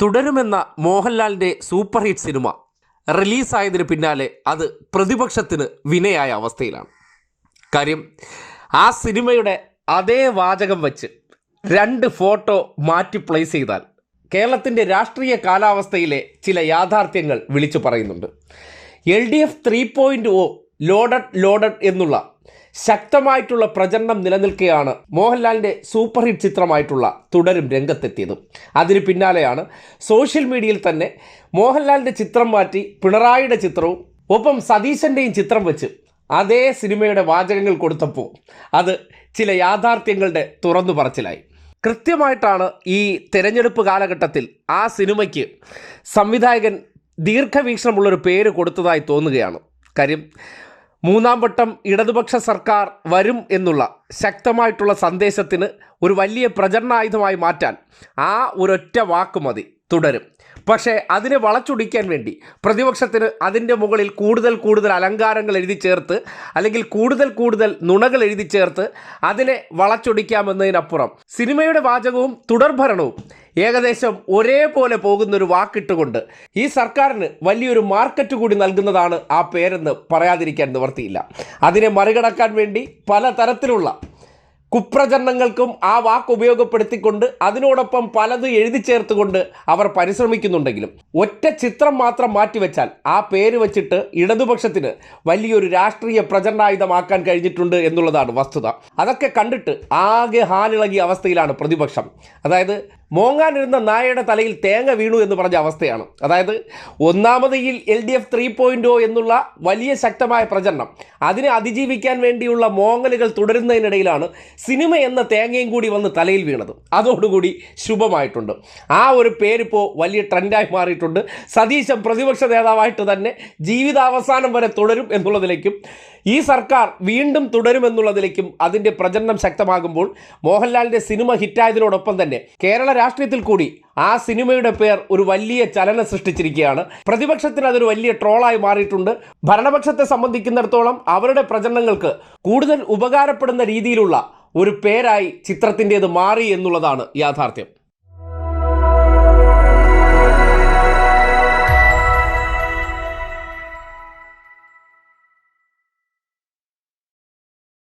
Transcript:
തുടരുമെന്ന മോഹൻലാലിൻ്റെ super hit cinema റിലീസായതിന് പിന്നാലെ അത് പ്രതിപക്ഷത്തിന് വിനയായ അവസ്ഥയിലാണ്. കാര്യം ആ സിനിമയുടെ അതേ വാചകം വച്ച് 2 ഫോട്ടോ മാറ്റി പ്ലേസ് ചെയ്താൽ കേരളത്തിൻ്റെ രാഷ്ട്രീയ കാലാവസ്ഥയിലെ ചില യാഥാർത്ഥ്യങ്ങൾ വിളിച്ചു പറയുന്നുണ്ട്. LDF 3.0 ലോഡഡ് എന്നുള്ള ശക്തമായിട്ടുള്ള പ്രചരണം നിലനിൽക്കെയാണ് മോഹൻലാലിൻ്റെ സൂപ്പർ ഹിറ്റ് ചിത്രമായിട്ടുള്ള തുടരും രംഗത്തെത്തിയത്. അതിന് പിന്നാലെയാണ് സോഷ്യൽ മീഡിയയിൽ തന്നെ മോഹൻലാലിൻ്റെ ചിത്രം മാറ്റി പിണറായിയുടെ ചിത്രവും ഒപ്പം സതീശൻ്റെയും ചിത്രം വെച്ച് അതേ സിനിമയുടെ വാചകങ്ങൾ കൊടുത്തപ്പോൾ അത് ചില യാഥാർത്ഥ്യങ്ങളുടെ തുറന്നു പറച്ചിലായി. കൃത്യമായിട്ടാണ് ഈ തെരഞ്ഞെടുപ്പ് കാലഘട്ടത്തിൽ ആ സിനിമയ്ക്ക് സംവിധായകൻ ദീർഘവീക്ഷണമുള്ളൊരു പേര് കൊടുത്തതായി തോന്നുകയാണ്. കാര്യം 3ാം വട്ടം ഇടതുപക്ഷ സർക്കാർ വരും എന്നുള്ള ശക്തമായിട്ടുള്ള സന്ദേശത്തിന് ഒരു വലിയ പ്രചരണായുധമായി മാറ്റാൻ ആ ഒരൊറ്റ വാക്ക് മതി, തുടരും. പക്ഷേ അതിനെ വളച്ചൊടിക്കാൻ വേണ്ടി പ്രതിപക്ഷത്തിന് അതിൻ്റെ മുകളിൽ കൂടുതൽ അലങ്കാരങ്ങൾ എഴുതി ചേർത്ത് അല്ലെങ്കിൽ കൂടുതൽ നുണകൾ എഴുതി ചേർത്ത് അതിനെ വളച്ചൊടിക്കാമെന്നതിനപ്പുറം സിനിമയുടെ വാചകവും തുടർഭരണവും ഏകദേശം ഒരേപോലെ പോകുന്നൊരു വാക്കിട്ടുകൊണ്ട് ഈ സർക്കാരിന് വലിയൊരു മാർക്കറ്റ് കൂടി നൽകുന്നതാണ് ആ പേരെന്ന് പറയാതിരിക്കാൻ നിവർത്തിയില്ല. അതിനെ മറികടക്കാൻ വേണ്ടി പലതരത്തിലുള്ള കുപ്രചരണങ്ങൾക്കും ആ വാക്ക് ഉപയോഗപ്പെടുത്തിക്കൊണ്ട് അതിനോടൊപ്പം പലത് എഴുതി ചേർത്തുകൊണ്ട് അവർ പരിശ്രമിക്കുന്നുണ്ടെങ്കിലും ഒറ്റ ചിത്രം മാത്രം മാറ്റിവെച്ചാൽ ആ പേര് വച്ചിട്ട് ഇടതുപക്ഷത്തിന് വലിയൊരു രാഷ്ട്രീയ പ്രചരണായുധമാക്കാൻ കഴിഞ്ഞിട്ടുണ്ട് എന്നുള്ളതാണ് വസ്തുത. അതൊക്കെ കണ്ടിട്ട് ആകെ ഹാലിളകിയ അവസ്ഥയിലാണ് പ്രതിപക്ഷം. അതായത് മോങ്ങാനിരുന്ന നായയുടെ തലയിൽ തേങ്ങ വീണു എന്ന് പറഞ്ഞ അവസ്ഥയാണ്. അതായത് ഒന്നാമതിൽ LDF 3.0 എന്നുള്ള വലിയ ശക്തമായ പ്രചരണം, അതിനെ അതിജീവിക്കാൻ വേണ്ടിയുള്ള മോങ്ങലുകൾ തുടരുന്നതിനിടയിലാണ് സിനിമ എന്ന തേങ്ങയും കൂടി വന്ന് തലയിൽ വീണത്. അതോടുകൂടി ശുഭമായിട്ടുണ്ട്. ആ ഒരു പേരിപ്പോൾ വലിയ ട്രെൻഡായി മാറിയിട്ടുണ്ട്. സതീശൻ പ്രതിപക്ഷ നേതാവായിട്ട് തന്നെ ജീവിതാവസാനം വരെ തുടരും എന്നുള്ളതിലേക്കും ഈ സർക്കാർ വീണ്ടും തുടരുമെന്നുള്ളതിലേക്കും അതിൻ്റെ പ്രചരണം ശക്തമാകുമ്പോൾ മോഹൻലാലിൻ്റെ സിനിമ ഹിറ്റായതിനോടൊപ്പം തന്നെ കേരള രാഷ്ട്രീയത്തിൽ കൂടി ആ സിനിമയുടെ പേർ ഒരു വലിയ ചലനം സൃഷ്ടിച്ചിരിക്കുകയാണ്. പ്രതിപക്ഷത്തിന് അതൊരു വലിയ ട്രോളായി മാറിയിട്ടുണ്ട്. ഭരണപക്ഷത്തെ സംബന്ധിക്കുന്നിടത്തോളം അവരുടെ പ്രചരണങ്ങൾക്ക് കൂടുതൽ ഉപകാരപ്പെടുന്ന രീതിയിലുള്ള ഒരു പേരായി ചിത്രത്തിൻ്റേത് മാറി എന്നുള്ളതാണ് യാഥാർത്ഥ്യം.